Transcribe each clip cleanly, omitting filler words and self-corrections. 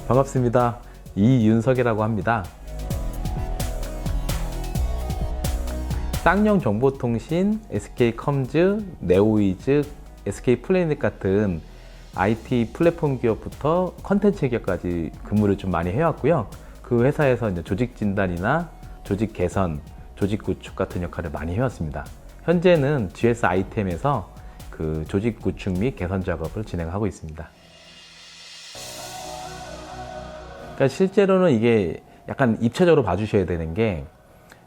반갑습니다. 이윤석이라고 합니다. 쌍용정보통신, SK컴즈, 네오위즈, SK플래닛 같은 IT 플랫폼 기업부터 컨텐츠 기업까지 근무를 좀 많이 해왔고요. 그 회사에서 이제 조직 진단이나 조직 개선, 조직 구축 같은 역할을 많이 해왔습니다. 현재는 GS 아이템에서 그 조직 구축 및 개선 작업을 진행하고 있습니다. 그러니까 실제로는 이게 약간 입체적으로 봐주셔야 되는 게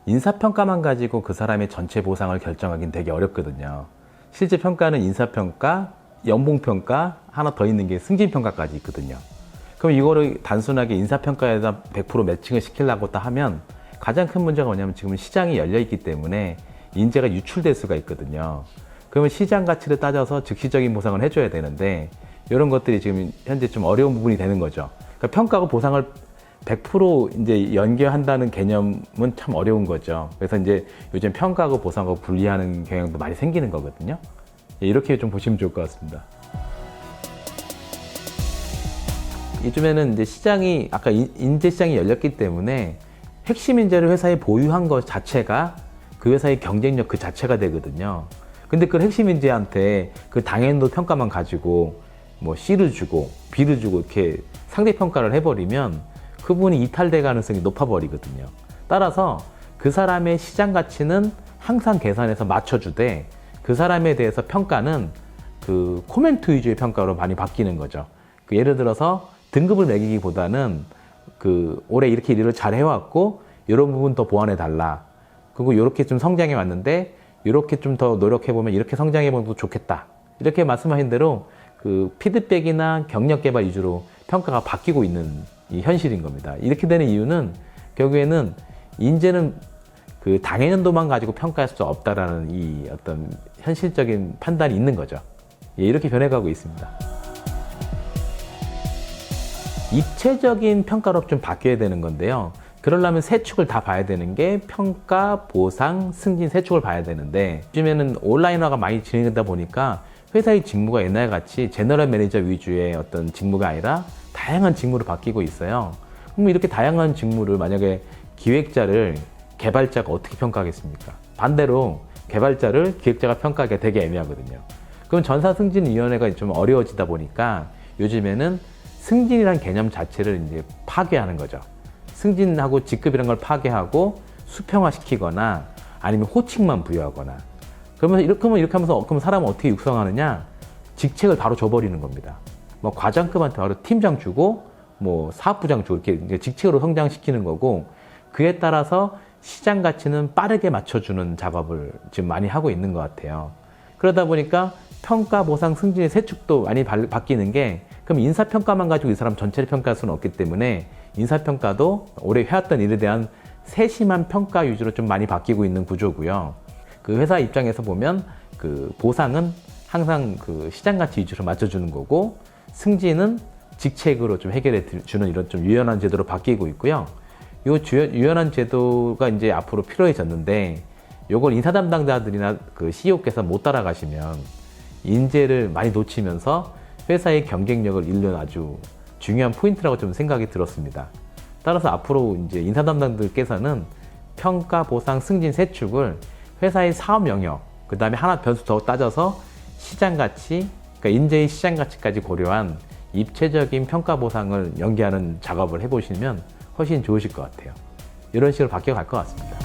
인사평가만 가지고 그 사람의 전체 보상을 결정하기는 되게 어렵거든요. 실제 평가는 인사평가, 연봉평가, 하나 더 있는 게 승진평가까지 있거든요. 그럼 이거를 단순하게 인사평가에다 100% 매칭을 시키려고 하면 가장 큰 문제가 뭐냐면 지금 시장이 열려있기 때문에 인재가 유출될 수가 있거든요. 그러면 시장 가치를 따져서 즉시적인 보상을 해줘야 되는데 이런 것들이 지금 현재 좀 어려운 부분이 되는 거죠. 그러니까 평가하고 보상을 100% 이제 연계한다는 개념은 참 어려운 거죠. 그래서 이제 요즘 평가하고 보상하고 분리하는 경향도 많이 생기는 거거든요. 이렇게 좀 보시면 좋을 것 같습니다. 요즘에는 이제 시장이 아까 인재 시장이 열렸기 때문에 핵심 인재를 회사에 보유한 것 자체가 그 회사의 경쟁력 그 자체가 되거든요. 근데 그 핵심 인재한테 그 당연도 평가만 가지고 뭐 C를 주고 B를 주고 이렇게 상대 평가를 해버리면 그분이 이탈될 가능성이 높아버리거든요. 따라서 그 사람의 시장 가치는 항상 계산해서 맞춰주되 그 사람에 대해서 평가는 그 코멘트 위주의 평가로 많이 바뀌는 거죠. 그 예를 들어서 등급을 매기기보다는 그 올해 이렇게 일을 잘 해왔고 이런 부분 더 보완해 달라. 그리고 이렇게 좀 성장해 왔는데 이렇게 좀 더 노력해 보면 이렇게 성장해 보면 좋겠다. 이렇게 말씀하신 대로 그 피드백이나 경력 개발 위주로 평가가 바뀌고 있는 이 현실인 겁니다. 이렇게 되는 이유는 결국에는 인재는 그 당해년도만 가지고 평가할 수 없다라는 이 어떤 현실적인 판단이 있는 거죠. 예, 이렇게 변해가고 있습니다. 입체적인 평가로 좀 바뀌어야 되는 건데요. 그러려면 세 축을 다 봐야 되는 게 평가, 보상, 승진 세 축을 봐야 되는데 요즘에는 온라인화가 많이 진행되다 보니까 회사의 직무가 옛날 같이 제너럴 매니저 위주의 어떤 직무가 아니라 다양한 직무로 바뀌고 있어요. 그럼 이렇게 다양한 직무를 만약에 기획자를 개발자가 어떻게 평가하겠습니까? 반대로 개발자를 기획자가 평가하기가 되게 애매하거든요. 그럼 전사승진위원회가 좀 어려워지다 보니까 요즘에는 승진이라는 개념 자체를 이제 파괴하는 거죠. 승진하고 직급이라는 걸 파괴하고 수평화시키거나 아니면 호칭만 부여하거나 그러면 이렇게 하면서 그럼 사람은 어떻게 육성하느냐? 직책을 바로 줘버리는 겁니다. 뭐 과장급한테 바로 팀장 주고 뭐 사업부장 주고 이렇게 직책으로 성장시키는 거고 그에 따라서 시장 가치는 빠르게 맞춰주는 작업을 지금 많이 하고 있는 것 같아요. 그러다 보니까 평가, 보상, 승진의 세 축도 많이 바뀌는 게 그럼 인사평가만 가지고 이 사람 전체를 평가할 수는 없기 때문에 인사평가도 올해 해왔던 일에 대한 세심한 평가 위주로 좀 많이 바뀌고 있는 구조고요. 그 회사 입장에서 보면 그 보상은 항상 그 시장 가치 위주로 맞춰주는 거고 승진은 직책으로 좀 해결해 주는 이런 좀 유연한 제도로 바뀌고 있고요. 이 유연한 제도가 이제 앞으로 필요해졌는데 이걸 인사 담당자들이나 그 CEO께서 못 따라가시면 인재를 많이 놓치면서 회사의 경쟁력을 잃는 아주 중요한 포인트라고 좀 생각이 들었습니다. 따라서 앞으로 이제 인사 담당들께서는 평가, 보상, 승진 세 축을 회사의 사업 영역, 그 다음에 하나 변수 더 따져서 시장 가치, 그러니까 인재의 시장 가치까지 고려한 입체적인 평가 보상을 연계하는 작업을 해보시면 훨씬 좋으실 것 같아요. 이런 식으로 바뀌어갈 것 같습니다.